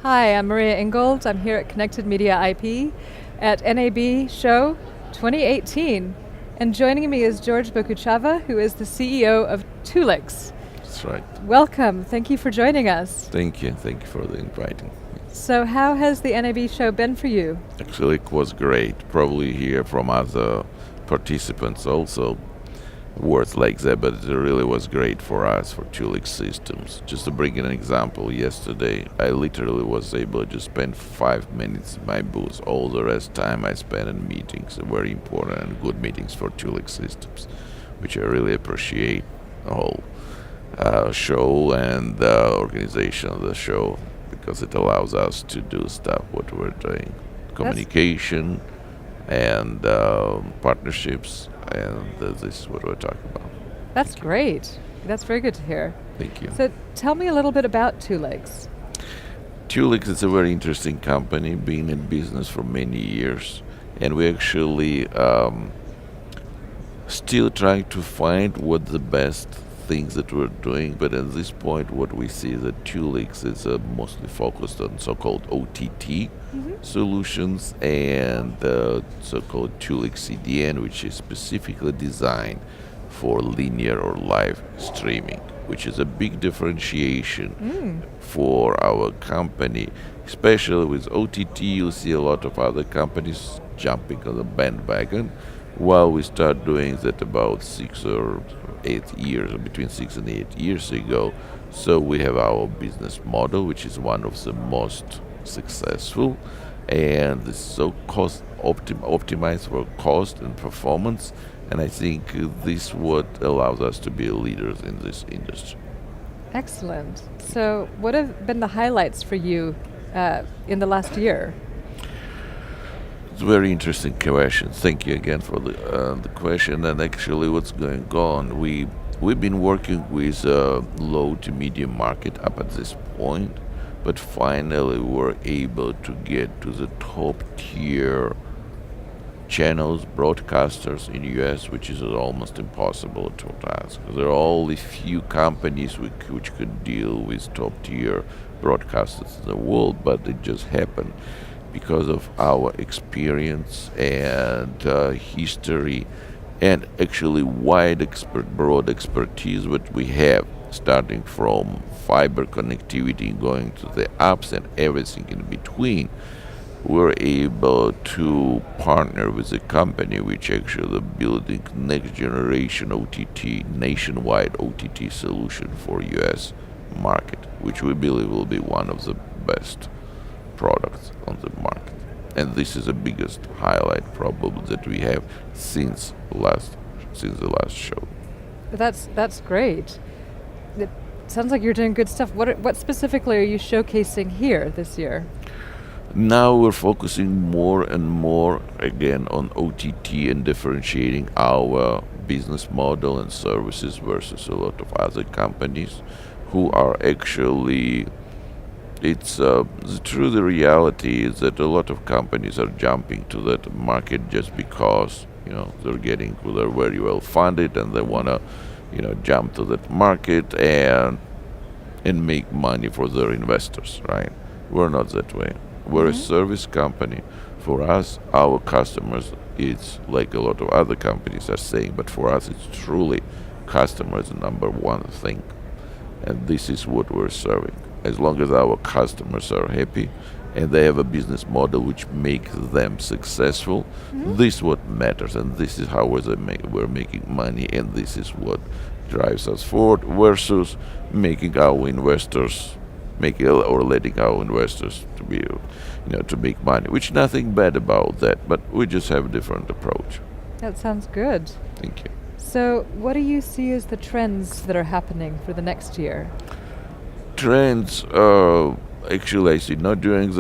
Hi, I'm Maria Ingold. I'm here at Connected Media IP at NAB Show 2018. And joining me is George Bokuchava, who is the CEO of Tulix. That's right. Welcome. Thank you for joining us. Thank you. Thank you for the inviting. So how has the NAB show been for you? Actually, it was great. Probably hear from other participants also words like that, but it really was great for us, for Tulix Systems. Just to bring an example, yesterday I literally was able to just spend 5 minutes in my booth. All the rest time I spent in meetings, very important and good meetings for Tulix Systems, which I really appreciate the whole show and the organization of the show, because it allows us to do stuff what we're doing, communication and partnerships, and this is what we're talking about. That's great. That's very good to hear. Thank you. So tell me a little bit about Tulix. Tulix is a very interesting company, been in business for many years, and we actually still trying to find what the best things that we're doing, but at this point what we see is that Tulix is mostly focused on so-called OTT solutions and so-called Tulix CDN, which is specifically designed for linear or live streaming, which is a big differentiation for our company. Especially with OTT, you see a lot of other companies jumping on the bandwagon, while we start doing that about 6 or 8 years, or between 6 and 8 years ago. So we have our business model, which is one of the most successful, and it's so cost optimized for cost and performance. And I think this what allows us to be leaders in this industry. Excellent. So what have been the highlights for you in the last year? It's a very interesting question. Thank you again for the question. And actually, what's going on? We've been working with low to medium market up at this point, but finally we're able to get to the top tier channels, broadcasters in US, which is almost impossible to task. There are only few companies which could deal with top tier broadcasters in the world, but it just happened because of our experience and history, and actually broad expertise what we have, starting from fiber connectivity, going to the apps and everything in between. We're able to partner with a company which actually building next generation OTT, nationwide OTT solution for US market, which we believe will be one of the best products on the market. And this is the biggest highlight probably that we have since the last show. That's great. It sounds like you're doing good stuff. What specifically are you showcasing here this year? Now we're focusing more and more again on OTT and differentiating our business model and services versus a lot of other companies who are actually the reality is that a lot of companies are jumping to that market just because they're very well funded and they wanna jump to that market and make money for their investors, right? We're not that way. We're a service company. For us, our customers, it's like a lot of other companies are saying, but for us it's truly customers the number one thing, and this is what we're serving. As long as our customers are happy and they have a business model which makes them successful, this is what matters, and this is how we're making money, and this is what drives us forward versus letting our investors to be, to make money, which nothing bad about that, but we just have a different approach. That sounds good. Thank you. So what do you see as the trends that are happening for the next year? Trends, actually I see not during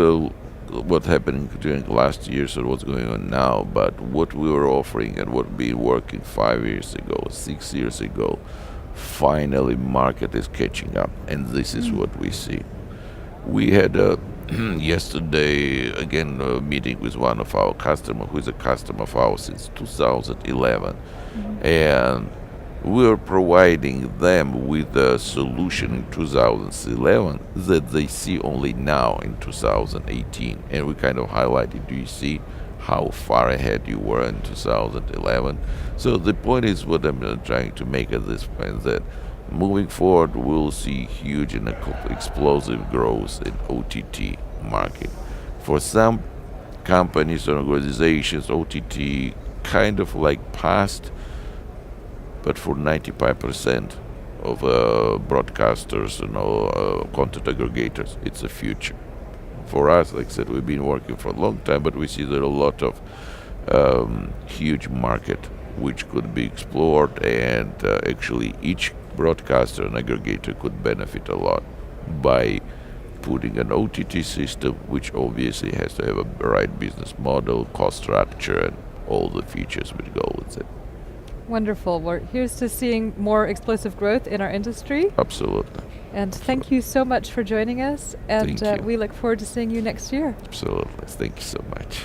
what happened during last year, so what's going on now, but what we were offering and what been working 5 years ago, 6 years ago, finally market is catching up, and this is what we see. We had yesterday again a meeting with one of our customers who is a customer of ours since 2011, and we're providing them with a solution in 2011 that they see only now in 2018. And we kind of highlighted, do you see how far ahead you were in 2011? So the point is what I'm trying to make at this point, that moving forward we'll see huge and explosive growth in OTT market. For some companies or organizations, OTT kind of like past, but for 95% of broadcasters and content aggregators, it's a future. For us, like I said, we've been working for a long time, but we see there are a lot of huge market which could be explored, and actually each broadcaster and aggregator could benefit a lot by putting an OTT system, which obviously has to have a right business model, cost structure, and all the features which go with it. Wonderful. Well, here's to seeing more explosive growth in our industry. Absolutely. And thank you so much for joining us. And Thank you. we look forward to seeing you next year. Absolutely. Thank you so much.